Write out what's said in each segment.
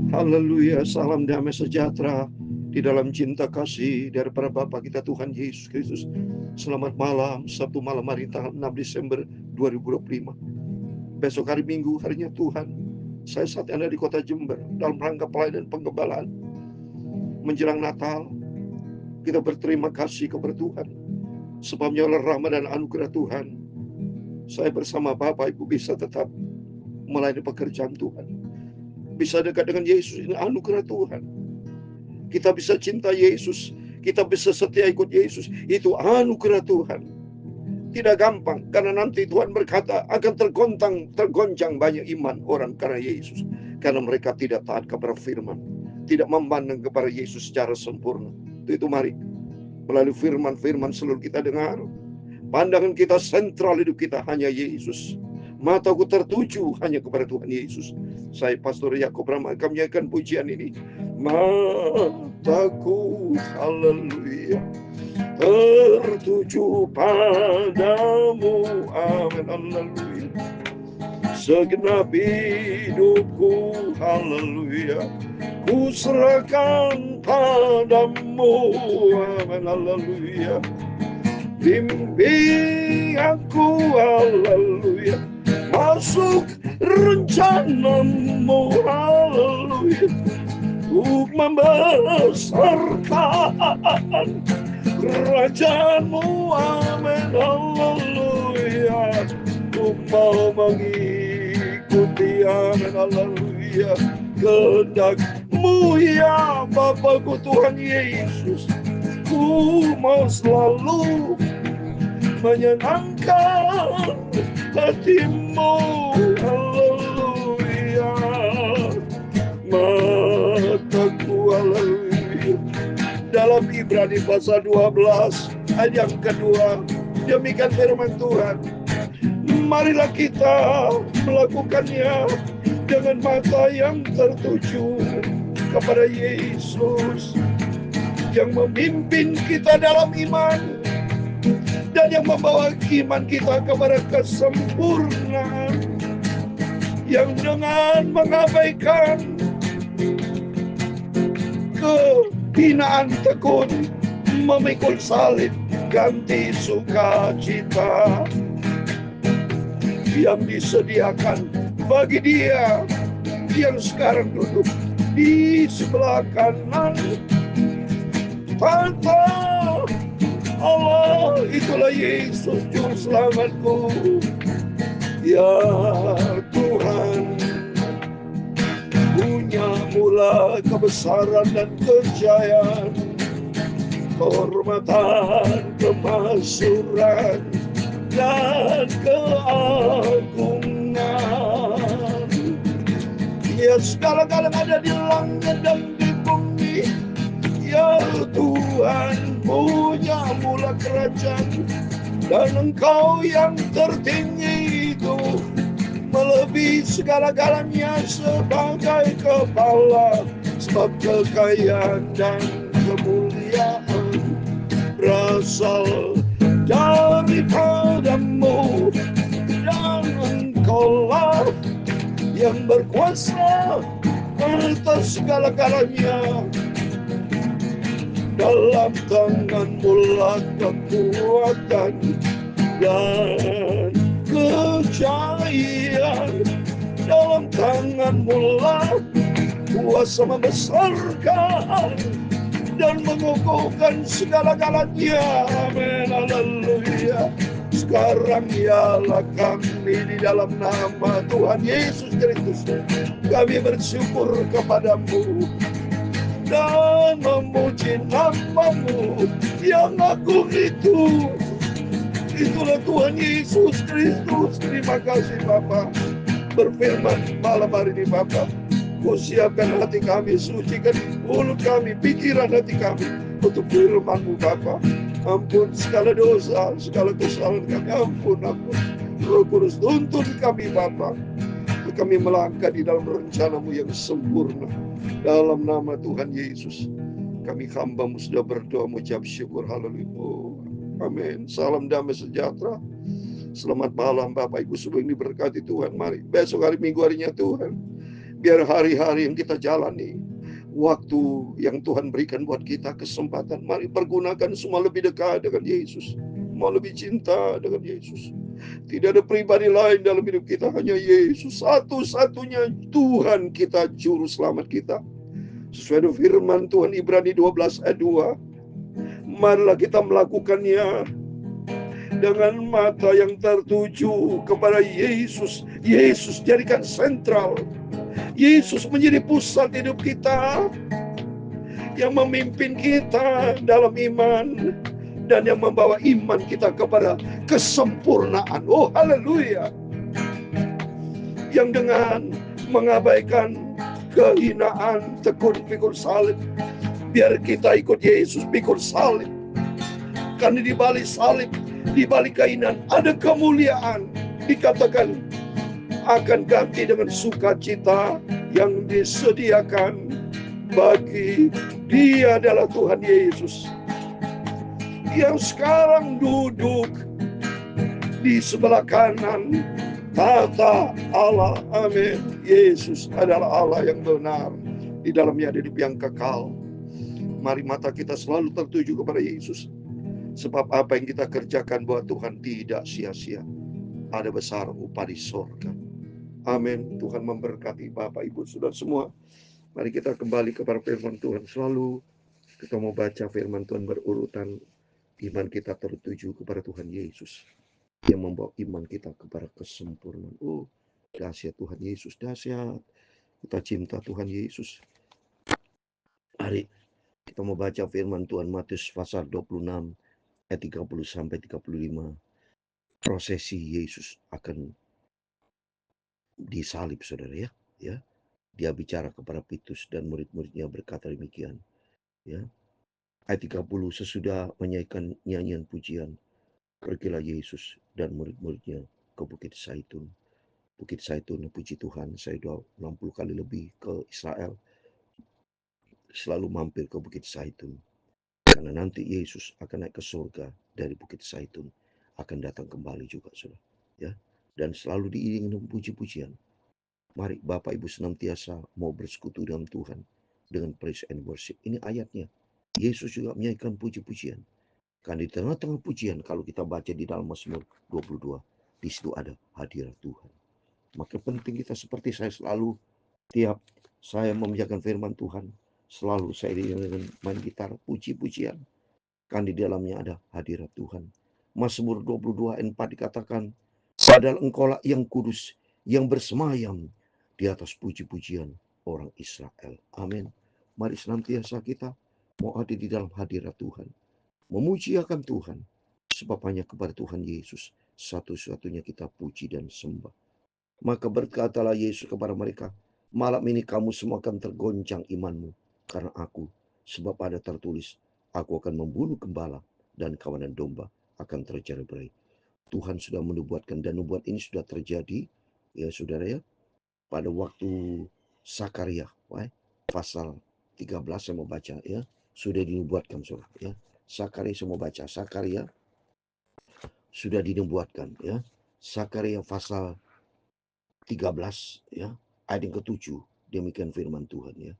Haleluya, salam damai sejahtera di dalam cinta kasih daripada Bapa kita Tuhan Yesus Kristus. Selamat malam, Sabtu malam hari tanggal 6 Desember 2025. Besok hari Minggu, harinya Tuhan. Saya saat ini ada di kota Jember dalam rangka pelayanan penggembalaan. Menjelang Natal, kita berterima kasih kepada Tuhan. Sebabnya oleh rahmat dan anugerah Tuhan, saya bersama Bapak Ibu bisa tetap melayani pekerjaan Tuhan. Bisa dekat dengan Yesus, ini anugerah Tuhan. Kita bisa cinta Yesus, kita bisa setia ikut Yesus, itu anugerah Tuhan. Tidak gampang, karena nanti Tuhan berkata akan tergoncang banyak iman orang karena Yesus. Karena mereka tidak taat kepada firman, tidak memandang kepada Yesus secara sempurna. Itu mari, melalui firman-firman selalu kita dengar, pandangan kita sentral hidup kita hanya Yesus. Mataku tertuju hanya kepada Tuhan Yesus. Saya Pastor Yakob Rama akan menyanyikan pujian ini. Mataku, haleluya, tertuju padamu, amin, haleluya. Segenap hidupku, haleluya, ku serahkan padamu, amin, haleluya. Bimbing aku, haleluya, masuk rencanamu, haleluya, untuk membesarkan kerajaanmu, amin, haleluya. Ku mau mengikuti, amin, haleluya, kehendak-Mu ya Bapakku Tuhan Yesus. Ku mau selalu menyenangkan hati-Mu, haleluya. Mataku, haleluya. Dalam Ibrani pasal 12 ayat yang kedua, demikian firman Tuhan. Marilah kita melakukannya dengan mata yang tertuju kepada Yesus, yang memimpin kita dalam iman dan yang membawa iman kita kepada kesempurnaan, yang dengan mengabaikan kehinaan tekun, memikul salib, ganti sukacita yang disediakan bagi Dia yang sekarang duduk di sebelah kanan tahta Allah. Itulah Yesus juru selamatku. Ya Tuhan, punya mula kebesaran dan kejayaan, kehormatan, kemakmuran, dan keagungan. Ya segala-galanya ada di langit dan di bumi. Ya Tuhan, punya mula kerajaan, dan Engkau yang tertinggi itu melebihi segala-galanya sebagai kepala. Sebab kekayaan dan kemuliaan berasal daripada-Mu, dan Engkaulah yang berkuasa atas segala-galanya. Dalam tangan-Mu lah kekuatan dan kejayaan. Dalam tangan-Mu lah kuasa membesarkan dan mengukuhkan segala-galanya, amin, haleluya. Sekarang ialah kami di dalam nama Tuhan Yesus Kristus, kami bersyukur kepada-Mu dan memuji nama-Mu yang agung itu. Itulah Tuhan Yesus Kristus. Terima kasih Bapa. Berfirman malam hari ini Bapa, Ku siapkan hati kami, sucikan mulut kami, pikiran hati kami untuk firman-Mu Bapa. Ampun segala dosa, segala kesalahan kami, ampun. Roh Kudus tuntun kami Bapa, kami melangkah di dalam rencana-Mu yang sempurna. Dalam nama Tuhan Yesus, kami hamba-Mu sudah berdoa mengucap syukur, haleluya. Amin. Salam damai sejahtera. Selamat malam Bapak Ibu semua yang diberkati Tuhan. Mari besok hari Minggu harinya Tuhan. Biar hari-hari yang kita jalani, waktu yang Tuhan berikan buat kita, kesempatan, mari pergunakan semua lebih dekat dengan Yesus, mau lebih cinta dengan Yesus. Tidak ada pribadi lain dalam hidup kita, hanya Yesus. Satu-satunya Tuhan kita, juru selamat kita. Sesuai dengan firman Tuhan Ibrani 12 ayat 2. Marilah kita melakukannya dengan mata yang tertuju kepada Yesus. Yesus jadikan sentral. Yesus menjadi pusat hidup kita, yang memimpin kita dalam iman, dan yang membawa iman kita kepada kesempurnaan. Oh, haleluya. Yang dengan mengabaikan kehinaan, tekun pikul salib, biar kita ikut Yesus pikul salib. Karena di balik salib, di balik kehinaan ada kemuliaan. Dikatakan akan ganti dengan sukacita yang disediakan bagi Dia adalah Tuhan Yesus, yang sekarang duduk di sebelah kanan tata Allah. Amin. Yesus adalah Allah yang benar. Di dalamnya ada hidup yang kekal. Mari mata kita selalu tertuju kepada Yesus. Sebab apa yang kita kerjakan buat Tuhan tidak sia-sia. Ada besar upah di sorga. Amin. Tuhan memberkati Bapak, Ibu, Saudara semua. Mari kita kembali kepada firman Tuhan. Selalu kita mau baca firman Tuhan berurutan. Iman kita tertuju kepada Tuhan Yesus, yang membawa iman kita kepada kesempurnaan. Oh, dahsyat Tuhan Yesus, dahsyat. Kita cinta Tuhan Yesus. Mari kita mau baca firman Tuhan Matius pasal 26 ayat 30 sampai 35. Prosesi Yesus akan disalib, saudara, ya. Dia bicara kepada Petrus dan murid-muridnya berkata demikian, ya. Ayat 30, sesudah menyanyikan nyanyian pujian, pergilah Yesus dan murid-muridnya ke Bukit Zaitun. Bukit Zaitun, puji Tuhan, saya sudah 60 kali lebih ke Israel, selalu mampir ke Bukit Zaitun. Karena nanti Yesus akan naik ke surga dari Bukit Zaitun, akan datang kembali juga, saudara, ya. Dan selalu diiringi dengan puji-pujian. Mari Bapak Ibu senantiasa mau bersekutu dengan Tuhan dengan praise and worship. Ini ayatnya. Yesus juga menyanyikan puji-pujian. Kan di tengah-tengah pujian, kalau kita baca di dalam Mazmur 22, di situ ada hadirat Tuhan. Maka penting kita, seperti saya selalu, tiap saya membacakan firman Tuhan, selalu saya dengan main gitar, puji-pujian. Kan di dalamnya ada hadirat Tuhan. Mazmur 22 ayat 4 dikatakan, padahal engkaulah yang kudus, yang bersemayam di atas puji-pujian orang Israel. Amin. Mari senantiasa kita mau ada di dalam hadirat Tuhan, memuji akan Tuhan, sebab hanya kepada Tuhan Yesus satu-satunya kita puji dan sembah. Maka berkatalah Yesus kepada mereka, malam ini kamu semua akan tergoncang imanmu karena aku, sebab ada tertulis, aku akan membunuh gembala dan kawanan domba akan tercerai-berai. Tuhan sudah menubuatkan, dan nubuat ini sudah terjadi, ya saudara, ya, pada waktu Sakaria, pasal 13 saya mau baca, ya, sudah dinubuatkan, saudara, ya. Sakaria saya mau baca, Sakaria sudah dinubuatkan, ya. Sakaria pasal 13, ya, ayat yang ke-7, demikian firman Tuhan, ya.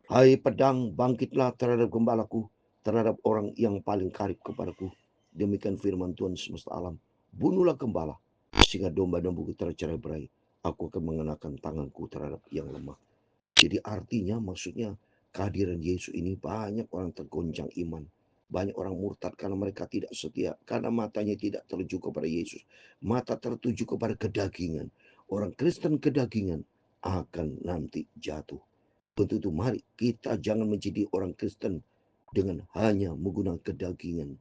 Hai pedang, bangkitlah terhadap gembalaku, terhadap orang yang paling karib kepadaku. Demikian firman Tuhan semesta alam. Bunuhlah gembala, sehingga domba dan buku tercerai-berai. Aku akan mengenakan tanganku terhadap yang lemah. Jadi artinya, maksudnya, kehadiran Yesus ini banyak orang tergoncang iman. Banyak orang murtad karena mereka tidak setia. Karena matanya tidak tertuju kepada Yesus. Mata tertuju kepada kedagingan. Orang Kristen kedagingan akan nanti jatuh. Untuk itu mari kita jangan menjadi orang Kristen dengan hanya menggunakan kedagingan.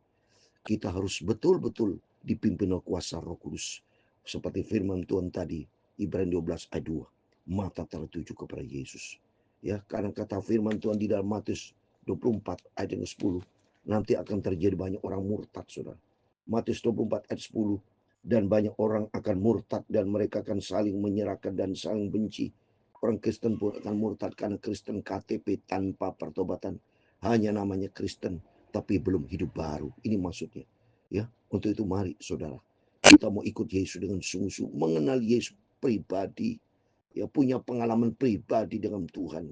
Kita harus betul-betul dipimpin oleh kuasa Roh Kudus. Seperti firman Tuhan tadi, Ibrani 12 ayat 2. Mata tertuju kepada Yesus. Ya, karena kata firman Tuhan di dalam Matius 24 ayat yang 10, nanti akan terjadi banyak orang murtad, saudara. Matius 24 ayat 10, dan banyak orang akan murtad dan mereka akan saling menyerahkan dan saling benci. Orang Kristen pun akan murtad karena Kristen KTP tanpa pertobatan. Hanya namanya Kristen, tapi belum hidup baru. Ini maksudnya. Ya, untuk itu mari saudara, kita mau ikut Yesus dengan sungguh-sungguh, mengenal Yesus pribadi. ya punya pengalaman pribadi dengan Tuhan.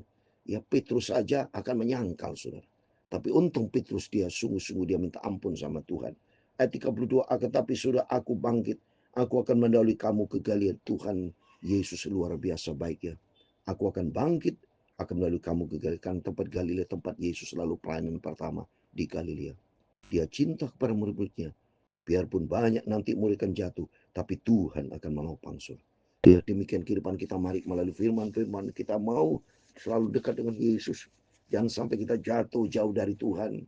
Ya Petrus saja akan menyangkal, saudara. Tapi untung Petrus dia sungguh-sungguh dia minta ampun sama Tuhan. Ayat 32, tetapi sudah aku bangkit, aku akan mendahului kamu ke Galilea. Tuhan Yesus luar biasa baik ya. Aku akan bangkit, akan mendahului kamu ke Galilea. Kan tempat Galilea, tempat Yesus lalu pelayanan pertama di Galilea. Dia cinta kepada murid-muridnya. Biarpun banyak nanti murid akan jatuh, tapi Tuhan akan menopang, saudara. Ya, demikian kehidupan kita, mari melalui firman-firman kita mau selalu dekat dengan Yesus. Jangan sampai kita jatuh jauh dari Tuhan.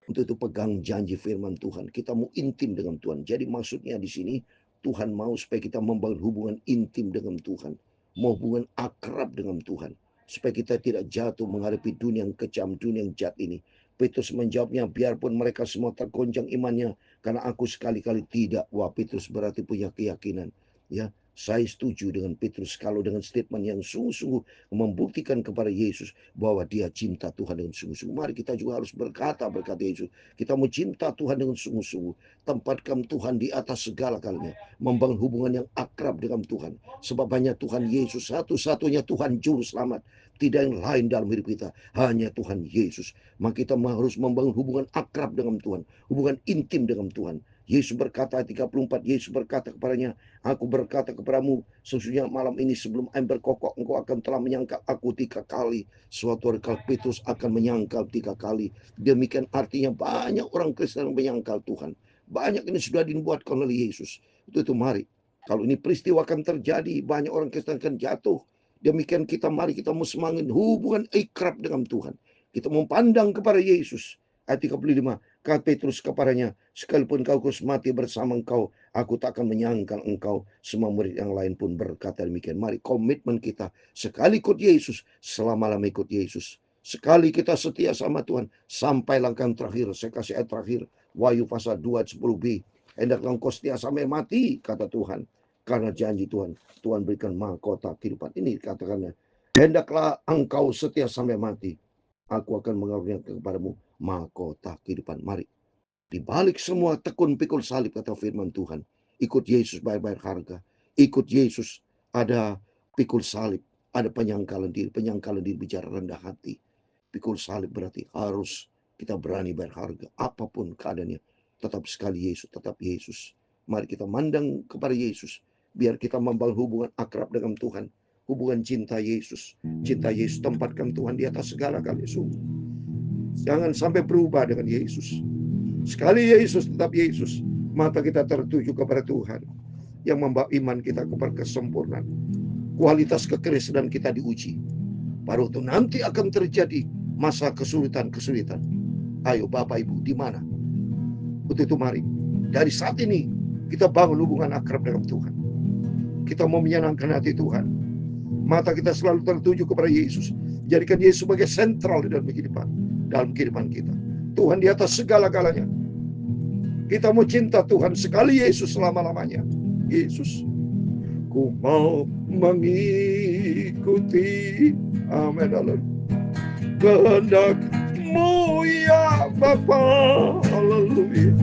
Untuk itu pegang janji firman Tuhan. Kita mau intim dengan Tuhan. Jadi maksudnya di sini Tuhan mau supaya kita membangun hubungan intim dengan Tuhan. Mau hubungan akrab dengan Tuhan. Supaya kita tidak jatuh menghadapi dunia yang kejam, dunia yang jahat ini. Petrus menjawabnya, biarpun mereka semua tergoncang imannya, karena aku sekali-kali tidak. Wah, Petrus berarti punya keyakinan. Ya, saya setuju dengan Petrus kalau dengan statement yang sungguh-sungguh membuktikan kepada Yesus bahwa dia cinta Tuhan dengan sungguh-sungguh. Mari kita juga harus berkata Yesus. Kita mau cinta Tuhan dengan sungguh-sungguh. Tempatkan Tuhan di atas segala galanya. Membangun hubungan yang akrab dengan Tuhan. Sebab hanya Tuhan Yesus satu-satunya Tuhan Juru Selamat. Tidak yang lain dalam hidup kita. Hanya Tuhan Yesus. Maka kita harus membangun hubungan akrab dengan Tuhan. Hubungan intim dengan Tuhan. Yesus berkata, ayat 34, Yesus berkata kepadanya, aku berkata kepadamu, sesungguhnya malam ini sebelum ayam berkokok, engkau akan telah menyangkal aku 3 kali. Suatu hari kalau Petrus akan menyangkal 3 kali. Demikian artinya banyak orang Kristen yang menyangkal Tuhan. Banyak ini sudah dibuatkan oleh Yesus. Itu mari. Kalau ini peristiwa akan terjadi, banyak orang Kristen akan jatuh. Demikian kita mari kita mau semangat hubungan ikrab dengan Tuhan. Kita memandang kepada Yesus. Ayat 35. Kata Petrus kepadanya, sekalipun kau harus mati bersama engkau, aku tak akan menyangkal engkau. Semua murid yang lain pun berkata demikian. Mari komitmen kita, sekali ikut Yesus, selama-lama ikut Yesus. Sekali kita setia sama Tuhan, sampai langkah terakhir. Saya kasih ayat terakhir, Wahyu pasal 2 ayat 10b. Hendaklah engkau setia sampai mati, kata Tuhan. Karena janji Tuhan, Tuhan berikan mahkota kehidupan. Ini katakannya, hendaklah engkau setia sampai mati. Aku akan mengaruniakan kepadamu mahkota kehidupan. Mari. Di balik semua tekun pikul salib kata firman Tuhan. Ikut Yesus bayar-bayar harga. Ikut Yesus ada pikul salib. Ada penyangkalan diri. Penyangkalan diri bicara rendah hati. Pikul salib berarti harus kita berani bayar harga. Apapun keadaannya. Tetap sekali Yesus. Tetap Yesus. Mari kita mandang kepada Yesus. Biar kita membangun hubungan akrab dengan Tuhan. Hubungan cinta Yesus. Cinta Yesus tempatkan Tuhan di atas segala kali. Jangan sampai berubah dengan Yesus. Sekali Yesus tetap Yesus. Mata kita tertuju kepada Tuhan. Yang membawa iman kita kepada kesempurnaan. Kualitas kekristenan kita diuji. Baru itu nanti akan terjadi masa kesulitan-kesulitan. Ayo Bapak Ibu, di mana? Untuk itu mari. Dari saat ini kita bangun hubungan akrab dengan Tuhan. Kita mau menyenangkan hati Tuhan. Mata kita selalu tertuju kepada Yesus. Jadikan Yesus sebagai sentral dalam kehidupan kita. Tuhan di atas segala-galanya. Kita mau cinta Tuhan sekali Yesus selama-lamanya. Yesus, ku mau mengikuti, amin, kehendak-Mu ya Bapa, haleluya.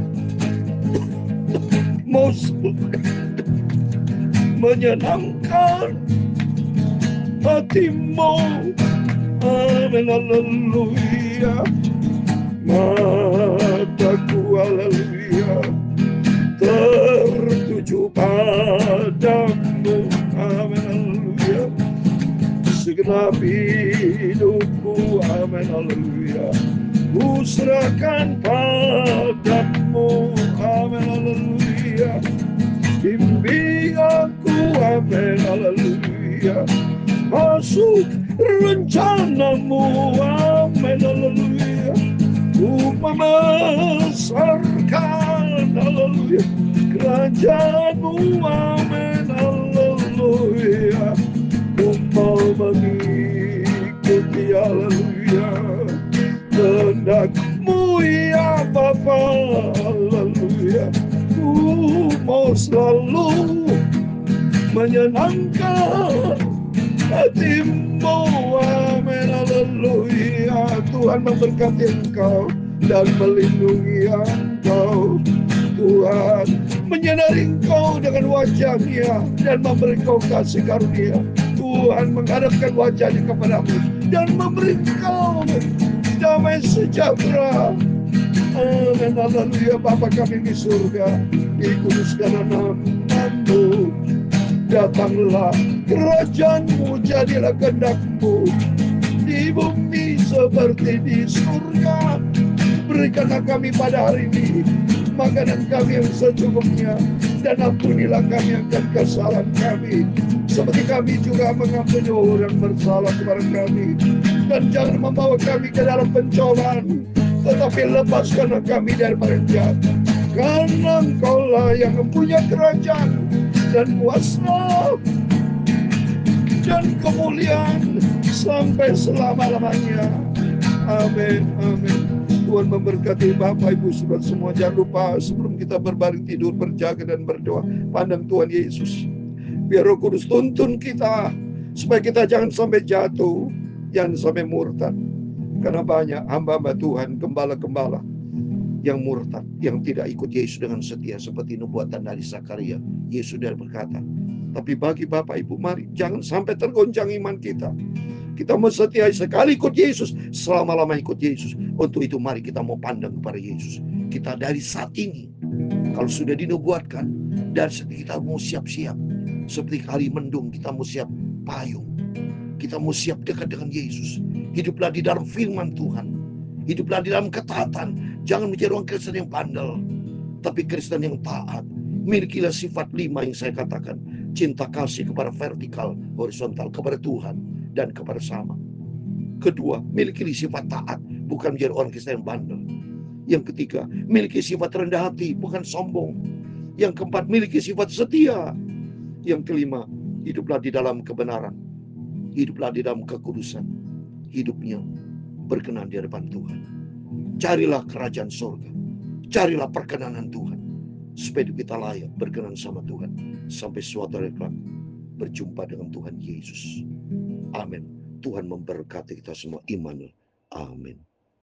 Mau menyenangkan hati-Mu, amin, haleluya. Mataku, haleluya, tertuju padamu, amin, haleluya. Segenap hidupku, amin, haleluya, ku serahkan padamu, amin, haleluya. Bimbing aku, amin, haleluya, masuk rencana-Mu, amin, haleluya. Ku membesarkan, haleluya, kerajaan-Mu, amin, haleluya. Ku mau mengikuti, haleluya, kehendak-Mu ya Bapa, haleluya. Ku mau selalu menyenangkan hati-Mu, amin, haleluya. Tuhan memberkati engkau dan melindungi engkau. Tuhan menyinari engkau dengan wajah-Nya dan memberi engkau kasih karunia. Tuhan menghadapkan wajahnya kepadamu dan memberi kamu damai sejahtera. Amin, haleluya. Bapa kami di surga, dikuduskanlah nama-Mu. Datanglah kerajaan-Mu, jadilah kehendak-Mu di bumi seperti di surga. Berikanlah kami pada hari ini makanan kami yang secukupnya, dan ampunilah kami akan kesalahan kami, seperti kami juga mengampuni orang bersalah kepada kami. Dan jangan membawa kami ke dalam pencobaan, tetapi lepaskanlah kami daripada jahat. Karena Engkaulah yang mempunyai kerajaan dan kuasa dan kemuliaan sampai selama-lamanya. Amin, amin. Tuhan memberkati Bapak Ibu Saudara semua. Jangan lupa sebelum kita berbaring tidur, berjaga dan berdoa, pandang Tuhan Yesus. Biar Roh Kudus tuntun kita supaya kita jangan sampai jatuh, jangan sampai murtad. Karena banyak hamba-hamba Tuhan, gembala-gembala yang murtad, yang tidak ikut Yesus dengan setia, seperti nubuatan dari Zakaria. Yesus sudah berkata, tapi bagi Bapak Ibu, mari jangan sampai tergoncang iman kita. Kita mau setia sekali ikut Yesus, selama-lama ikut Yesus. Untuk itu mari kita mau pandang kepada Yesus. Kita dari saat ini, kalau sudah dinubuatkan, dari saat kita mau siap-siap. Seperti kali mendung, kita mau siap payung. Kita mau siap dekat dengan Yesus. Hiduplah di dalam firman Tuhan. Hiduplah di dalam ketaatan. Jangan menjadi orang Kristen yang bandel, tapi Kristen yang taat. Milikilah sifat 5 yang saya katakan. Cinta kasih kepada vertikal, horizontal, kepada Tuhan dan kepada sama. Kedua, miliki sifat taat, bukan menjadi orang Kristen yang bandel. Yang ketiga, miliki sifat rendah hati, bukan sombong. Yang keempat, miliki sifat setia. Yang kelima, hiduplah di dalam kebenaran. Hiduplah di dalam kekudusan. Hidupnya berkenan di hadapan Tuhan. Carilah kerajaan surga. Carilah perkenanan Tuhan. Supaya kita layak berkenan sama Tuhan. Sampai suatu hari kelak berjumpa dengan Tuhan Yesus. Amin. Tuhan memberkati kita semua. Immanuel. Amin.